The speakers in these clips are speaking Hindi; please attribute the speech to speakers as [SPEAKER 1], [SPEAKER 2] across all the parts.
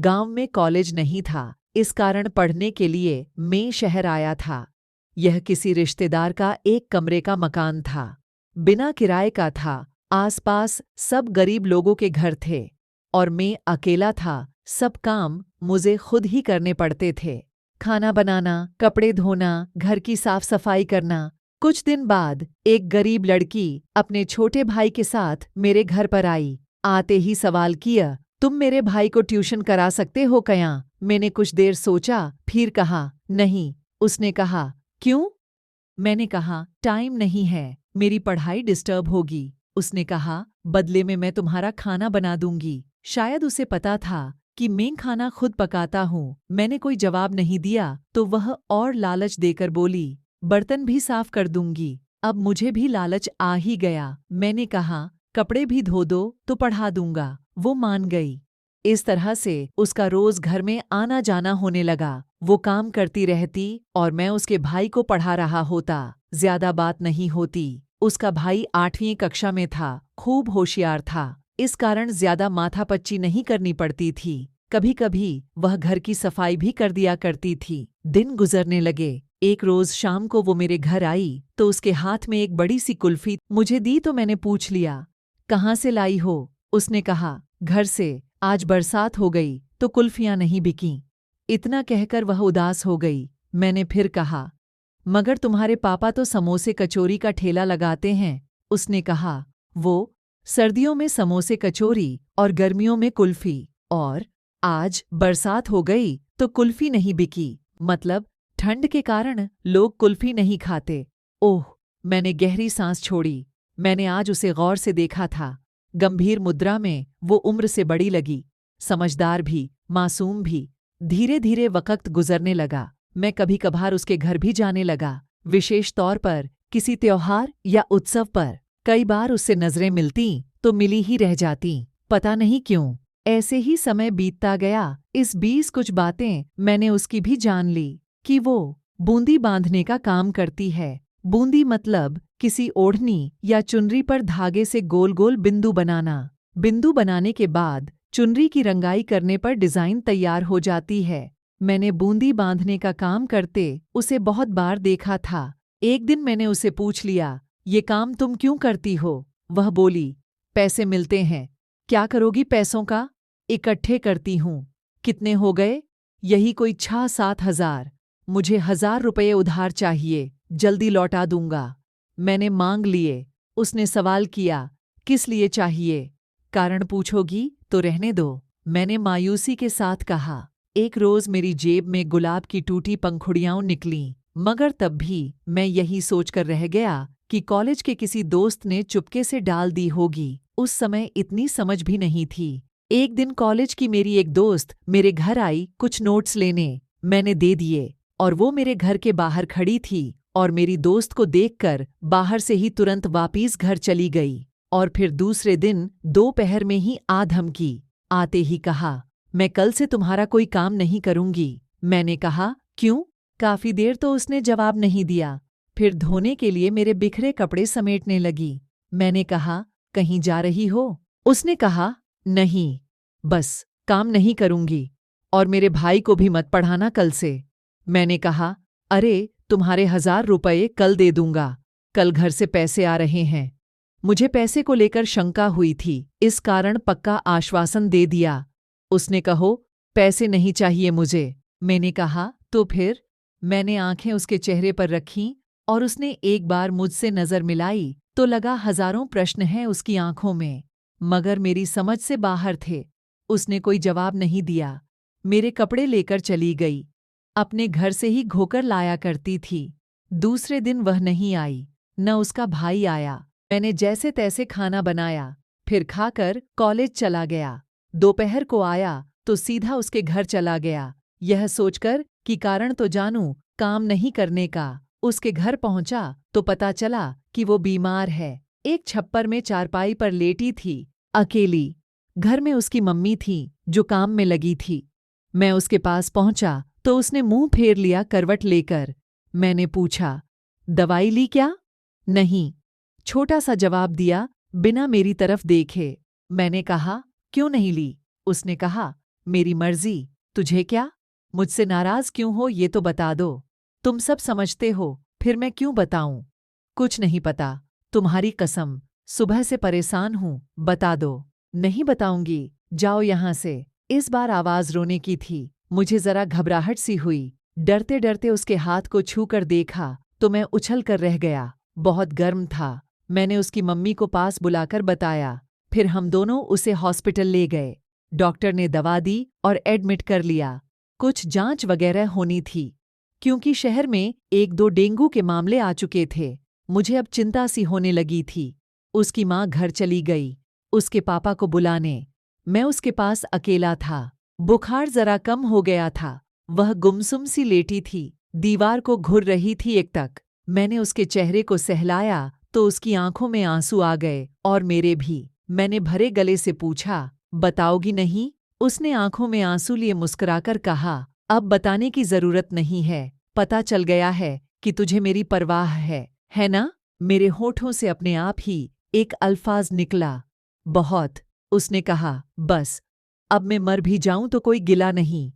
[SPEAKER 1] गांव में कॉलेज नहीं था, इस कारण पढ़ने के लिए मैं शहर आया था। यह किसी रिश्तेदार का एक कमरे का मकान था, बिना किराए का था। आसपास सब गरीब लोगों के घर थे और मैं अकेला था। सब काम मुझे खुद ही करने पड़ते थे, खाना बनाना, कपड़े धोना, घर की साफ सफाई करना। कुछ दिन बाद एक गरीब लड़की अपने छोटे भाई के साथ मेरे घर पर आई। आते ही सवाल किया, तुम मेरे भाई को ट्यूशन करा सकते हो क्या? मैंने कुछ देर सोचा, फिर कहा, नहीं। उसने कहा, क्यों? मैंने कहा, टाइम नहीं है, मेरी पढ़ाई डिस्टर्ब होगी। उसने कहा, बदले में मैं तुम्हारा खाना बना दूंगी। शायद उसे पता था कि मैं खाना खुद पकाता हूँ। मैंने कोई जवाब नहीं दिया तो वह और लालच देकर बोली, बर्तन भी साफ कर दूंगी। अब मुझे भी लालच आ ही गया। मैंने कहा, कपड़े भी धो दो तो पढ़ा दूंगा। वो मान गई। इस तरह से उसका रोज घर में आना जाना होने लगा। वो काम करती रहती और मैं उसके भाई को पढ़ा रहा होता। ज्यादा बात नहीं होती। उसका भाई 8वीं कक्षा में था, खूब होशियार था। इस कारण ज्यादा माथापच्ची नहीं करनी पड़ती थी। कभी कभी वह घर की सफाई भी कर दिया करती थी। दिन गुजरने लगे। एक रोज शाम को वो मेरे घर आई तो उसके हाथ में एक बड़ी सी कुल्फी मुझे दी तो मैंने पूछ लिया, कहाँ से लाई हो? उसने कहा, घर से। आज बरसात हो गई तो कुल्फियां नहीं बिकीं। इतना कहकर वह उदास हो गई। मैंने फिर कहा, मगर तुम्हारे पापा तो समोसे कचौरी का ठेला लगाते हैं। उसने कहा, वो सर्दियों में समोसे कचौरी और गर्मियों में कुल्फी, और आज बरसात हो गई तो कुल्फी नहीं बिकी। मतलब ठंड के कारण लोग कुल्फी नहीं खाते। ओह! मैंने गहरी सांस छोड़ी। मैंने आज उसे गौर से देखा था। गंभीर मुद्रा में वो उम्र से बड़ी लगी, समझदार भी, मासूम भी। धीरे धीरे वक्त गुजरने लगा। मैं कभी कभार उसके घर भी जाने लगा, विशेष तौर पर किसी त्योहार या उत्सव पर। कई बार उससे नजरें मिलती तो मिली ही रह जाती, पता नहीं क्यों। ऐसे ही समय बीतता गया। इस बीच कुछ बातें मैंने उसकी भी जान ली कि वो बूंदी बांधने का काम करती है। बूंदी मतलब किसी ओढ़नी या चुनरी पर धागे से गोल गोल बिंदु बनाना। बिंदु बनाने के बाद चुनरी की रंगाई करने पर डिजाइन तैयार हो जाती है। मैंने बूंदी बांधने का काम करते उसे बहुत बार देखा था। एक दिन मैंने उसे पूछ लिया, ये काम तुम क्यों करती हो? वह बोली, पैसे मिलते हैं। क्या करोगी पैसों का? इकट्ठे करती हूँ। कितने हो गए? यही कोई 6-7 हजार। मुझे 1000 रुपये उधार चाहिए, जल्दी लौटा दूंगा। मैंने मांग लिए। उसने सवाल किया, किस लिए चाहिए? कारण पूछोगी तो रहने दो। मैंने मायूसी के साथ कहा। एक रोज मेरी जेब में गुलाब की टूटी पंखुड़ियां निकलीं, मगर तब भी मैं यही सोचकर रह गया कि कॉलेज के किसी दोस्त ने चुपके से डाल दी होगी। उस समय इतनी समझ भी नहीं थी। एक दिन कॉलेज की मेरी एक दोस्त मेरे घर आई कुछ नोट्स लेने। मैंने दे दिए और वो मेरे घर के बाहर खड़ी थी और मेरी दोस्त को देखकर बाहर से ही तुरंत वापिस घर चली गई। और फिर दूसरे दिन दोपहर में ही आ धमकी। आते ही कहा, मैं कल से तुम्हारा कोई काम नहीं करूंगी। मैंने कहा, क्यों? काफी देर तो उसने जवाब नहीं दिया। फिर धोने के लिए मेरे बिखरे कपड़े समेटने लगी। मैंने कहा, कहीं जा रही हो? उसने कहा, नहीं, बस काम नहीं करूंगी और मेरे भाई को भी मत पढ़ाना कल से। मैंने कहा, अरे तुम्हारे 1000 रुपये कल दे दूंगा। कल घर से पैसे आ रहे हैं। मुझे पैसे को लेकर शंका हुई थी, इस कारण पक्का आश्वासन दे दिया। उसने कहो, पैसे नहीं चाहिए मुझे। मैंने कहा, तो फिर? मैंने आंखें उसके चेहरे पर रखीं और उसने एक बार मुझसे नजर मिलाई तो लगा हजारों प्रश्न हैं उसकी आंखों में, मगर मेरी समझ से बाहर थे। उसने कोई जवाब नहीं दिया। मेरे कपड़े लेकर चली गई। अपने घर से ही घोकर लाया करती थी। दूसरे दिन वह नहीं आई, न उसका भाई आया। मैंने जैसे तैसे खाना बनाया, फिर खाकर कॉलेज चला गया। दोपहर को आया तो सीधा उसके घर चला गया, यह सोचकर कि कारण तो जानूं काम नहीं करने का। उसके घर पहुंचा तो पता चला कि वो बीमार है। एक छप्पर में चारपाई पर लेटी थी, अकेली। घर में उसकी मम्मी थी जो काम में लगी थी। मैं उसके पास पहुंचा तो उसने मुंह फेर लिया करवट लेकर। मैंने पूछा, दवाई ली क्या? नहीं, छोटा सा जवाब दिया बिना मेरी तरफ देखे। मैंने कहा, क्यों नहीं ली? उसने कहा, मेरी मर्जी, तुझे क्या? मुझसे नाराज क्यों हो ये तो बता दो। तुम सब समझते हो, फिर मैं क्यों बताऊं? कुछ नहीं पता, तुम्हारी कसम, सुबह से परेशान हूं, बता दो। नहीं बताऊंगी, जाओ यहां से। इस बार आवाज रोने की थी। मुझे जरा घबराहट सी हुई। डरते डरते उसके हाथ को छू कर देखा तो मैं उछल कर रह गया। बहुत गर्म था। मैंने उसकी मम्मी को पास बुलाकर बताया। फिर हम दोनों उसे हॉस्पिटल ले गए। डॉक्टर ने दवा दी और एडमिट कर लिया। कुछ जांच वगैरह होनी थी, क्योंकि शहर में 1-2 डेंगू के मामले आ चुके थे। मुझे अब चिंता सी होने लगी थी। उसकी माँ घर चली गई उसके पापा को बुलाने। मैं उसके पास अकेला था। बुखार जरा कम हो गया था। वह गुमसुम सी लेटी थी, दीवार को घुर रही थी एकटक। मैंने उसके चेहरे को सहलाया तो उसकी आंखों में आंसू आ गए और मेरे भी। मैंने भरे गले से पूछा, बताओगी नहीं? उसने आंखों में आंसू लिए मुस्कुराकर कहा, अब बताने की जरूरत नहीं है। पता चल गया है कि तुझे मेरी परवाह है ना? मेरे होठों से अपने आप ही एक अल्फाज निकला, बहुत। उसने कहा, बस, अब मैं मर भी जाऊं तो कोई गिला नहीं।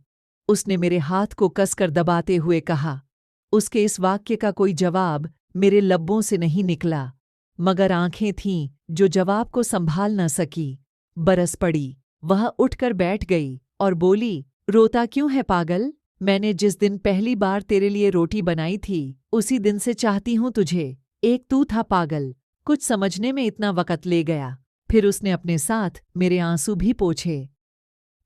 [SPEAKER 1] उसने मेरे हाथ को कसकर दबाते हुए कहा। उसके इस वाक्य का कोई जवाब मेरे लब्बों से नहीं निकला, मगर आंखें थीं जो जवाब को संभाल न सकी। बरस पड़ी। वह उठकर बैठ गई और बोली, रोता क्यों है पागल? मैंने जिस दिन पहली बार तेरे लिए रोटी बनाई थी उसी दिन से चाहती हूं तुझे। एक तू था पागल। कुछ समझने में इतना वक़्त ले गया। फिर उसने अपने साथ मेरे आंसू भी पोंछे।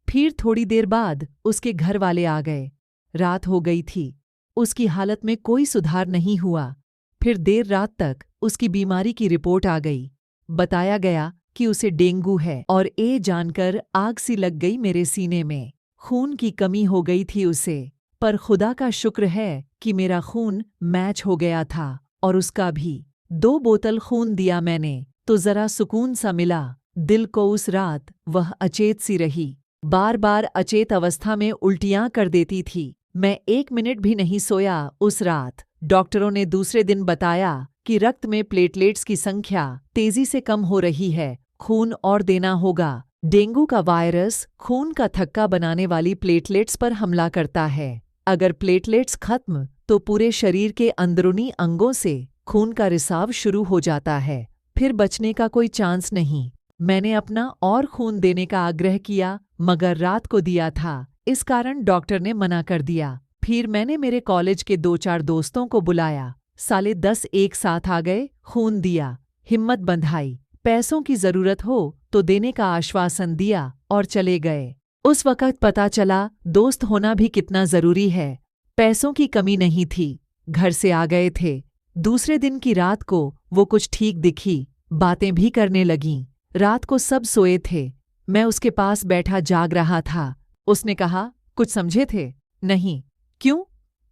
[SPEAKER 1] फिर थोड़ी देर बाद उसके घर वाले आ गए। रात हो गई थी। उसकी हालत में कोई सुधार नहीं हुआ। फिर देर रात तक उसकी बीमारी की रिपोर्ट आ गई। बताया गया कि उसे डेंगू है और ये जानकर आग सी लग गई मेरे सीने में। खून की कमी हो गई थी उसे, पर खुदा का शुक्र है कि मेरा खून मैच हो गया था और उसका भी। 2 बोतल खून दिया मैंने तो जरा सुकून सा मिला। दिल को उस रात वह अचेत सी रही। बार बार अचेत अवस्था में उल्टियां कर देती थी। मैं 1 मिनट भी नहीं सोया उस रात। डॉक्टरों ने दूसरे दिन बताया कि रक्त में प्लेटलेट्स की संख्या तेजी से कम हो रही है, खून और देना होगा। डेंगू का वायरस खून का थक्का बनाने वाली प्लेटलेट्स पर हमला करता है। अगर प्लेटलेट्स खत्म तो पूरे शरीर के अंदरूनी अंगों से खून का रिसाव शुरू हो जाता है, फिर बचने का कोई चांस नहीं। मैंने अपना और खून देने का आग्रह किया, मगर रात को दिया था, इस कारण डॉक्टर ने मना कर दिया। फिर मैंने मेरे कॉलेज के 2-4 दोस्तों को बुलाया। साले 10 एक साथ आ गए, खून दिया, हिम्मत बंधाई, पैसों की जरूरत हो तो देने का आश्वासन दिया और चले गए। उस वक़्त पता चला दोस्त होना भी कितना जरूरी है। पैसों की कमी नहीं थी, घर से आ गए थे। दूसरे दिन की रात को वो कुछ ठीक दिखी, बातें भी करने लगीं। रात को सब सोए थे, मैं उसके पास बैठा जाग रहा था। उसने कहा, कुछ समझे थे? नहीं। क्यों?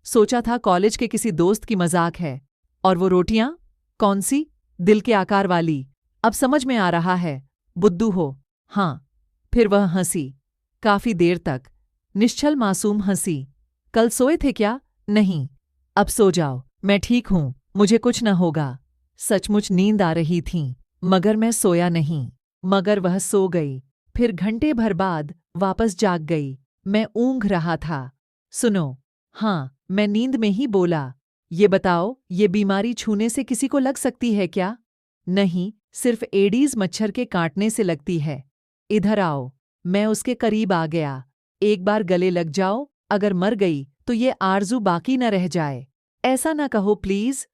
[SPEAKER 1] सोचा था कॉलेज के किसी दोस्त की मजाक है। और वो रोटियां? कौन सी? दिल के आकार वाली। अब समझ में आ रहा है, बुद्धू हो। हाँ। फिर वह हंसी, काफी देर तक, निश्चल मासूम हंसी। कल सोए थे क्या? नहीं। अब सो जाओ, मैं ठीक हूं, मुझे कुछ न होगा। सचमुच नींद आ रही थी, मगर मैं सोया नहीं। मगर वह सो गई। फिर घंटे भर बाद वापस जाग गई। मैं ऊँघ रहा था। सुनो। हाँ, मैं नींद में ही बोला, ये बताओ, ये बीमारी छूने से किसी को लग सकती है क्या? नहीं, सिर्फ एडीज मच्छर के काटने से लगती है। इधर आओ। मैं उसके करीब आ गया। एक बार गले लग जाओ, अगर मर गई तो ये आरज़ू बाकी न रह जाए। ऐसा न कहो प्लीज।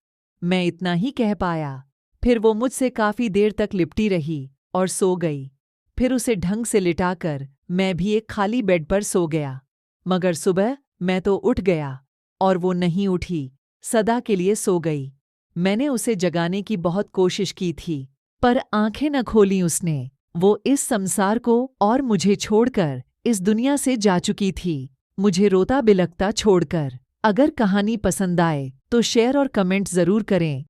[SPEAKER 1] मैं इतना ही कह पाया। फिर वो मुझसे काफी देर तक लिपटी रही और सो गई। फिर उसे ढंग से लिटाकर मैं भी एक खाली बेड पर सो गया। मगर सुबह मैं तो उठ गया और वो नहीं उठी, सदा के लिए सो गई। मैंने उसे जगाने की बहुत कोशिश की थी, पर आंखें न खोली उसने। वो इस संसार को और मुझे छोड़कर इस दुनिया से जा चुकी थी, मुझे रोता बिलखता छोड़कर। अगर कहानी पसंद आए तो शेयर और कमेंट जरूर करें।